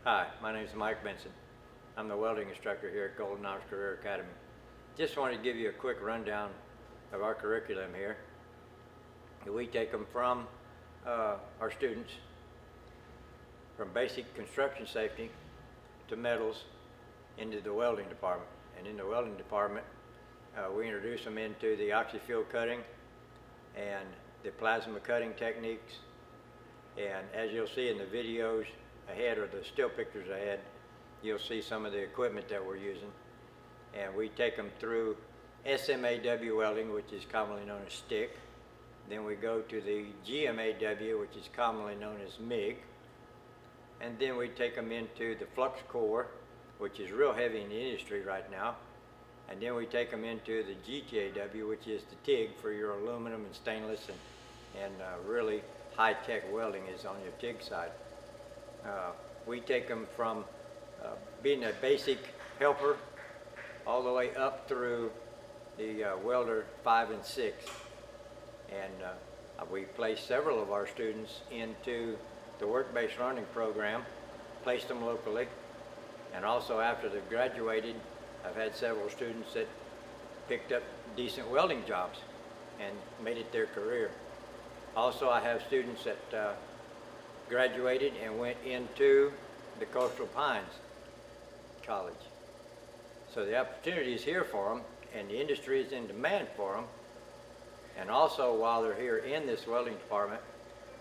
Hi, my name is Mike Benson. I'm the welding instructor here at Golden Knobs Career Academy. Just wanted to give you a quick rundown of our curriculum here. We take them from our students from basic construction safety to metals into the welding department. And in the welding department, we introduce them into the oxy-fuel cutting and the plasma cutting techniques. And as you'll see in the videos ahead, or the still pictures ahead, you'll see some of the equipment that we're using. And we take them through SMAW welding, which is commonly known as stick. Then we go to the GMAW, which is commonly known as MIG. And then we take them into the flux core, which is real heavy in the industry right now. And then we take them into the GTAW, which is the TIG for your aluminum and stainless, and really high-tech welding is on your TIG side. We take them from being a basic helper all the way up through the welder 5 and 6. And we placed several of our students into the work-based learning program, placed them locally, and also after they've graduated, I've had several students that picked up decent welding jobs and made it their career. Also, I have students that graduated and went into the Coastal Pines College. So the opportunity is here for them, and the industry is in demand for them. And also, while they're here in this welding department,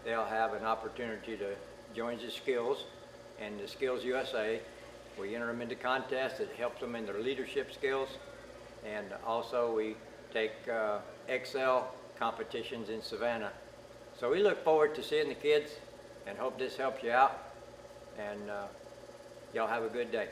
they'll have an opportunity to join the Skills and the Skills USA. We enter them into contests that helps them in their leadership skills, and also we take Excel competitions in Savannah. So we look forward to seeing the kids and hope this helps you out, and y'all have a good day.